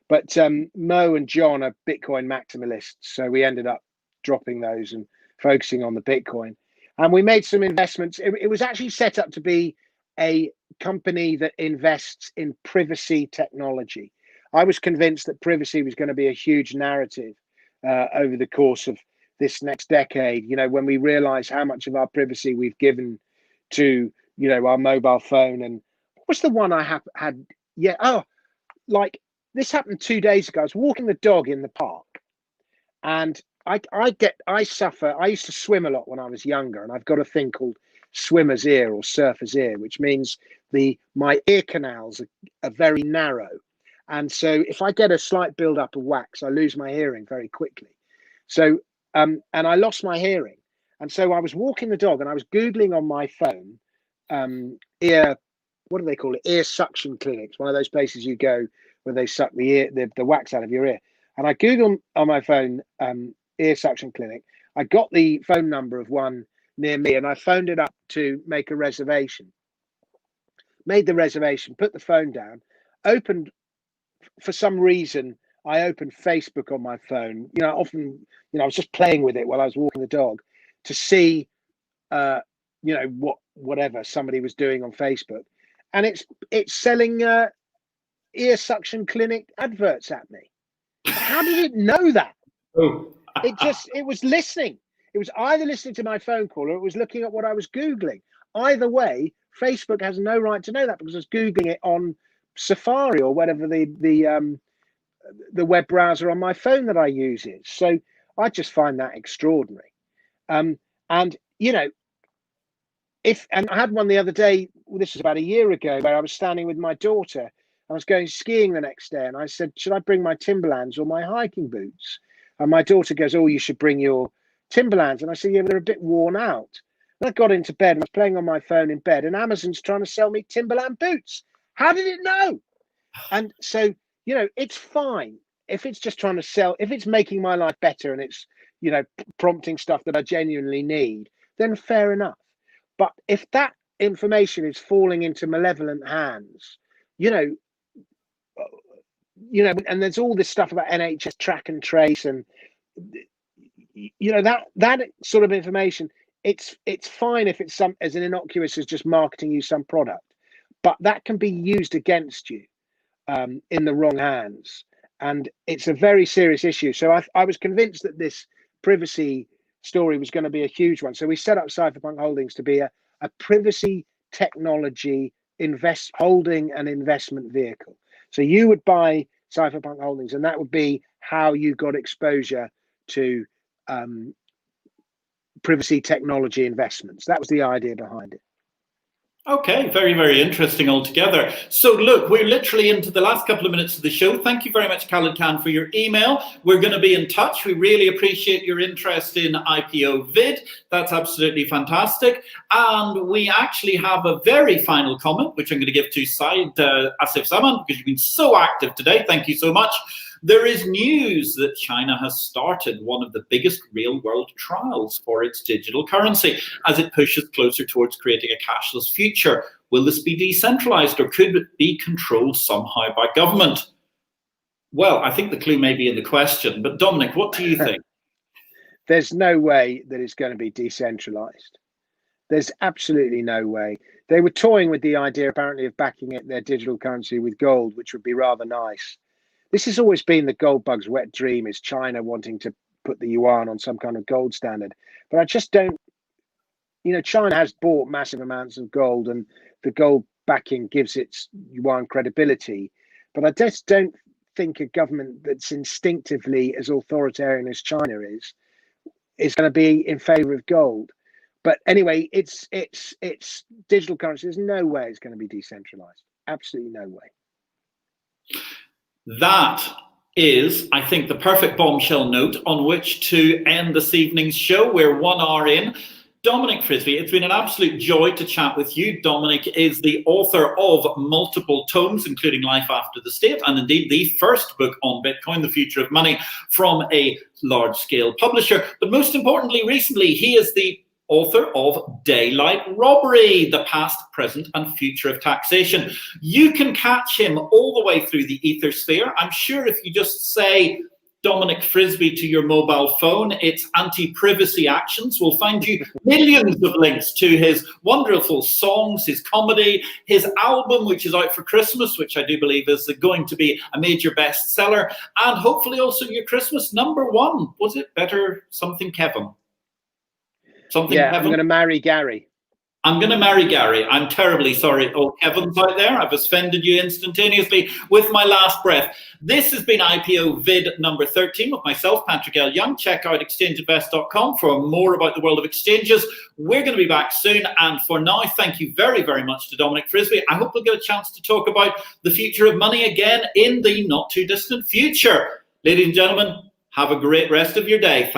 Speaker 2: but Mo and John are Bitcoin maximalists, so we ended up dropping those and focusing on the Bitcoin. And we made some investments. It was actually set up to be a company that invests in privacy technology. I was convinced that privacy was going to be a huge narrative over the course of this next decade. You know, when we realize how much of our privacy we've given to, you know, our mobile phone. And what was the one I had? Yeah. Oh, like this happened 2 days ago. I was walking the dog in the park, and I suffer. I used to swim a lot when I was younger, and I've got a thing called swimmer's ear or surfer's ear, which means my ear canals are very narrow. And so if I get a slight build-up of wax, I lose my hearing very quickly. So, and I lost my hearing. And so I was walking the dog and I was Googling on my phone, what do they call it? Ear suction clinics, one of those places you go where they suck the wax out of your ear. And I Googled on my phone, ear suction clinic. I got the phone number of one near me and I phoned it up to make a reservation. Made the reservation, put the phone down, opened, for some reason, I opened Facebook on my phone. You know, often, you know, I was just playing with it while I was walking the dog to see, you know, whatever somebody was doing on Facebook. And it's selling ear suction clinic adverts at me. How did it know that?
Speaker 1: Oh.
Speaker 2: It was listening. It was either listening to my phone call or it was looking at what I was Googling. Either way, Facebook has no right to know that because I was Googling it on Safari or whatever the web browser on my phone that I use is. So I just find that extraordinary. And you know, and I had one the other day, this was about a year ago, where I was standing with my daughter. I was going skiing the next day and I said, should I bring my Timberlands or my hiking boots? And my daughter goes, oh, you should bring your Timberlands. And I said, yeah, but they're a bit worn out. And I got into bed and I was playing on my phone in bed and Amazon's trying to sell me Timberland boots. How did it know? And so, you know, it's fine if it's just trying to sell, if it's making my life better and it's, you know, prompting stuff that I genuinely need, then fair enough. But if that information is falling into malevolent hands, you know, and there's all this stuff about NHS track and trace and, you know, that sort of information, it's fine if it's as an innocuous as just marketing you some product, but that can be used against you in the wrong hands. And it's a very serious issue. So I was convinced that this privacy story was going to be a huge one. So we set up Cypherpunk Holdings to be a privacy technology holding and investment vehicle. So you would buy Cypherpunk Holdings and that would be how you got exposure to privacy technology investments. That was the idea behind it.
Speaker 1: Okay, very, very interesting altogether. So look, we're literally into the last couple of minutes of the show. Thank you very much, Khaled Khan, for your email. We're going to be in touch. We really appreciate your interest in IPO-VID. That's absolutely fantastic. And we actually have a very final comment, which I'm going to give to Said Asif Zaman, because you've been so active today. Thank you so much. There is news that China has started one of the biggest real-world trials for its digital currency as it pushes closer towards creating a cashless future. Will this be decentralized or could it be controlled somehow by government? Well, I think the clue may be in the question, but Dominic, what do you think?
Speaker 2: There's no way that it's going to be decentralized. There's absolutely no way. They were toying with the idea, apparently, of backing their digital currency with gold, which would be rather nice. This has always been the gold bug's wet dream, is China wanting to put the yuan on some kind of gold standard. But I just don't, you know, China has bought massive amounts of gold and the gold backing gives its yuan credibility. But I just don't think a government that's instinctively as authoritarian as China is going to be in favor of gold. But anyway, it's digital currency. There's no way it's going to be decentralized. Absolutely no way.
Speaker 1: That is, I think, the perfect bombshell note on which to end this evening's show. We're 1 hour in. Dominic Frisby, it's been an absolute joy to chat with you. Dominic is the author of multiple tomes, including Life After the State, and indeed the first book on Bitcoin, The Future of Money, from a large-scale publisher. But most importantly, recently, he is the author of Daylight Robbery, the past, present, and future of taxation. You can catch him all the way through the ether sphere. I'm sure if you just say Dominic Frisby to your mobile phone. It's anti-privacy actions. We'll find you millions of links to his wonderful songs, his comedy, his album, which is out for Christmas, which I do believe is going to be a major bestseller, and hopefully also your Christmas #1. Was it Better Something Kevin? Something
Speaker 2: Yeah,
Speaker 1: Kevin?
Speaker 2: I'm going to marry Gary.
Speaker 1: I'm going to marry Gary. I'm terribly sorry. Oh, Kevin's out there. I've offended you instantaneously with my last breath. This has been IPO-VID number 13 with myself, Patrick L. Young. Check out exchangeinvest.com for more about the world of exchanges. We're going to be back soon. And for now, thank you very, very much to Dominic Frisby. I hope we'll get a chance to talk about the future of money again in the not too distant future. Ladies and gentlemen, have a great rest of your day. Thank